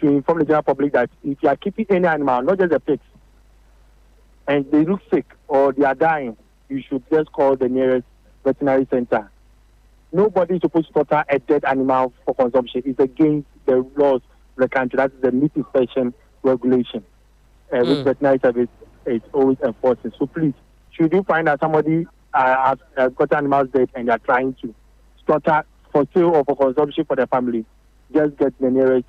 to inform the general public that if you are keeping any animal, not just the pigs, and they look sick or they are dying, you should just call the nearest veterinary center. Nobody is supposed to slaughter a dead animal for consumption. It's against the laws of the country. That's the meat inspection regulation, which veterinary service is always enforcing. So please, should you find that somebody has got animals dead and they are trying to slaughter for sale or for consumption for their family, just get the nearest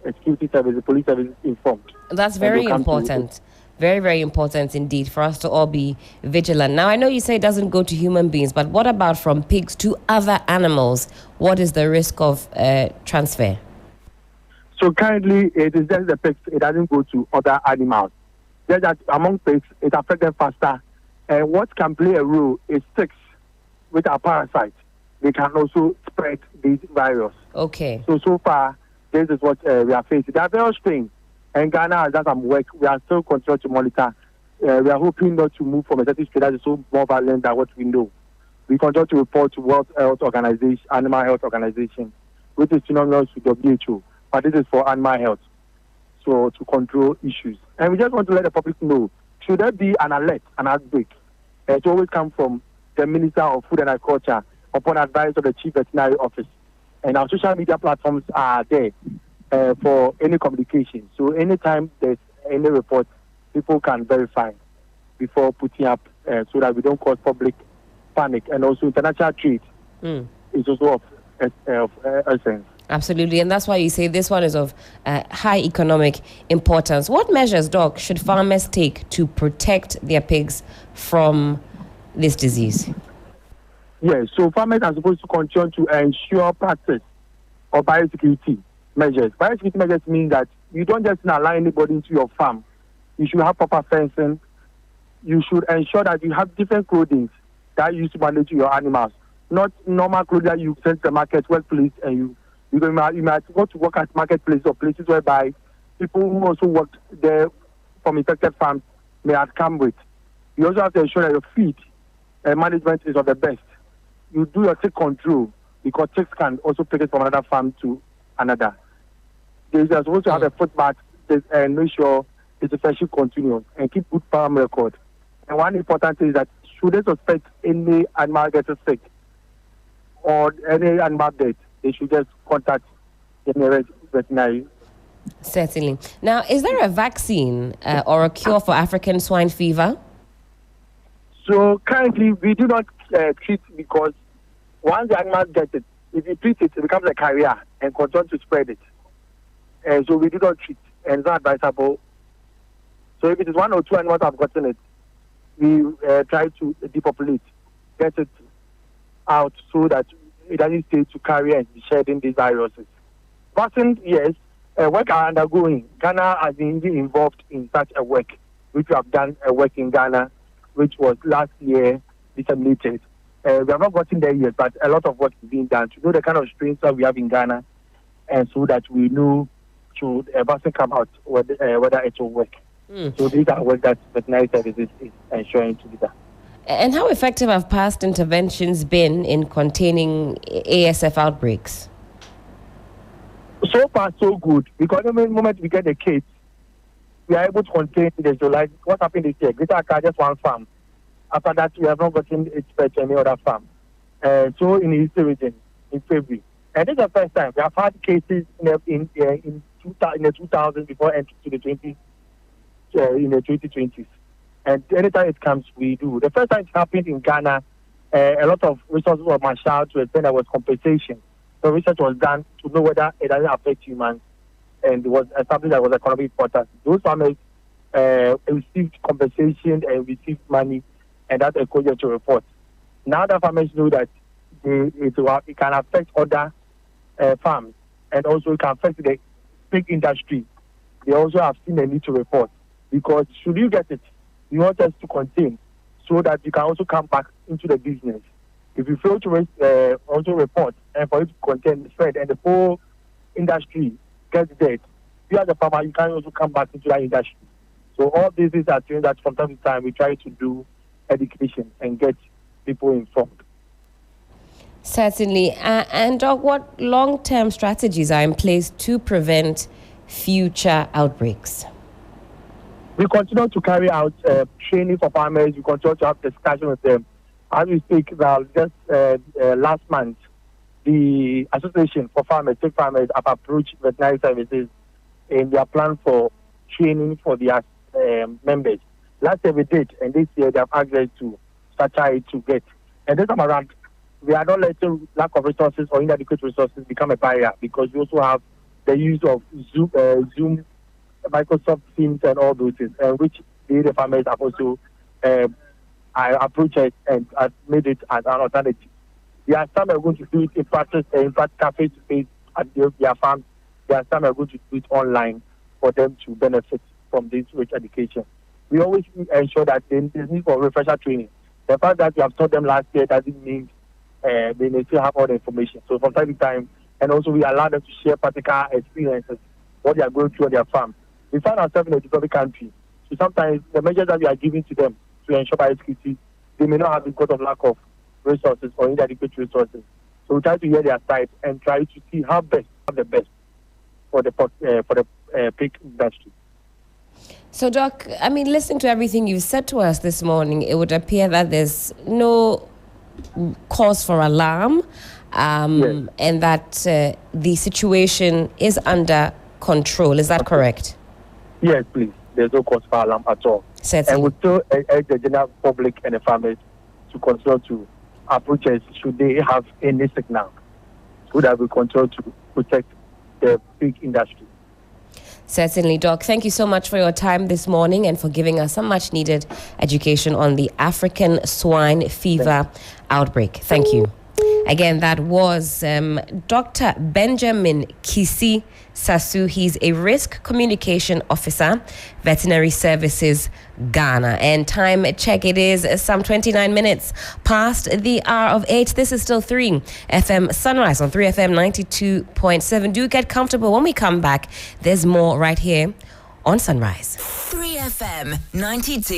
security service, the police service informed. That's very important. Very, very important indeed for us to all be vigilant. Now, I know you say it doesn't go to human beings, but what about from pigs to other animals? What is the risk of transfer? So currently, it is just the pigs. It doesn't go to other animals. Just that among pigs, it affects them faster. And what can play a role is ticks, which are parasites. They can also spread this virus. Okay. So far, this is what we are facing. They are very strange. And Ghana has done some work. We are still continuing to monitor. We are hoping not to move from a certain state that is so more violent than what we know. We continue to report to World Health Organization, Animal Health Organization, which is synonymous with WHO. But this is for animal health, so to control issues. And we just want to let the public know, should there be an alert, an outbreak, it always comes from the Minister of Food and Agriculture upon advice of the Chief Veterinary Office. And our social media platforms are there for any communication. So anytime there's any report, people can verify before putting up so that we don't cause public panic. And also international trade is also of essence. Absolutely, and that's why you say this one is of high economic importance. What measures, Doc, should farmers take to protect their pigs from this disease? Yes, so farmers are supposed to continue to ensure practice of biosecurity measures. Biosecurity measures mean that you don't just allow anybody into your farm. You should have proper fencing. You should ensure that you have different clothing that you use to manage your animals. Not normal clothing that you send to the market, workplace, and you might go to work at marketplace or places whereby people who also work there from infected farms may have come with. You also have to ensure that your feed management is of the best. You do your tick control because ticks can also take it from another farm to another. They are supposed to have a foot bath and make sure it's a fresh continuous and keep good farm record. And one important thing is that should they suspect any animal getting sick or any animal dead, they should just contact the nearest veterinary. Certainly. Now, is there a vaccine or a cure for African swine fever? So currently, we do not treat because once the animal gets it, if you treat it, it becomes a carrier and continue to spread it. So we do not treat, and it's not advisable. So if it is one or two animals have gotten it, we try to depopulate, get it out so that it doesn't stay to carry and be shedding these viruses. Vaccine, yes, work are undergoing. Ghana has been involved in such a work, which we have done a work in Ghana, which was last year disseminated. We have not gotten there yet, but a lot of work is being done to know the kind of strains that we have in Ghana, and so that we know should a vaccine come out whether it will work. So these are work that veterinary services is ensuring to be done. And how effective have past interventions been in containing ASF outbreaks? So far, so good. Because the moment we get the case, we are able to contain this. So like what happened this year, Greater Accra, just one farm. After that, we have not gotten it spread to any other farm. So in the Eastern region, in February. And this is the first time. We have had cases in the 2000s before entering to the 20s, in the 2020s. And anytime it comes, we do. The first time it happened in Ghana, a lot of resources were marshaled to explain there was compensation. So research was done to know whether it doesn't affect humans, and it was established that it was economic important. Those farmers received compensation and received money, and that's encouraged to report. Now that farmers know that it can affect other farms, and also it can affect the big industry, they also have seen a need to report. Because should you get it, you want us to contain so that you can also come back into the business. If you fail to also report and for it to contain the spread and the whole industry gets dead, you as a farmer, you can also come back into that industry. So all these are things that from time to time we try to do education and get people informed. Certainly. And Doc, what long-term strategies are in place to prevent future outbreaks? We continue to carry out training for farmers. We continue to have discussion with them. As we speak, just last month, the Association for Farmers, State Farmers, have approached veterinary services in their plan for training for their members. Last year we did, and this year they have asked us to start trying to get. And this time around, we are not letting lack of resources or inadequate resources become a barrier, because we also have the use of Zoom, Microsoft Teams, and all those things, which the farmers have also approached it and have made it as an alternative. There are some are going to do it in practice, face to face at their farms. There are some are going to do it online for them to benefit from this rich education. We always ensure that there is need for refresher training. The fact that we have taught them last year doesn't mean they may still have all the information. So from time to time, and also we allow them to share practical experiences, what they are going through on their farm. We find ourselves in a developing country. So sometimes the measures that we are giving to them to ensure biosecurity, they may not have because of lack of resources or inadequate resources. So we try to hear their side and try to see how the best for the pig industry. So, Doc, I mean, listening to everything you've said to us this morning, it would appear that there's no cause for alarm, Yes. and that the situation is under control. Is that correct? Yes, please. There's no cause for alarm at all. Certainly. And we still urge the general public and the farmers to continue to approach us should they have any signal, so that we continue to protect the pig industry. Certainly, Doc. Thank you so much for your time this morning and for giving us some much needed education on the African swine fever outbreak. Thank you. Again, that was Dr. Benjamin Kisi Sasu. He's a risk communication officer, Veterinary Services Ghana. And time check, it is some 29 minutes past the hour of 8. This is still 3 FM Sunrise on 3FM 92.7. Do get comfortable. When we come back, there's more right here on Sunrise. 3FM 92.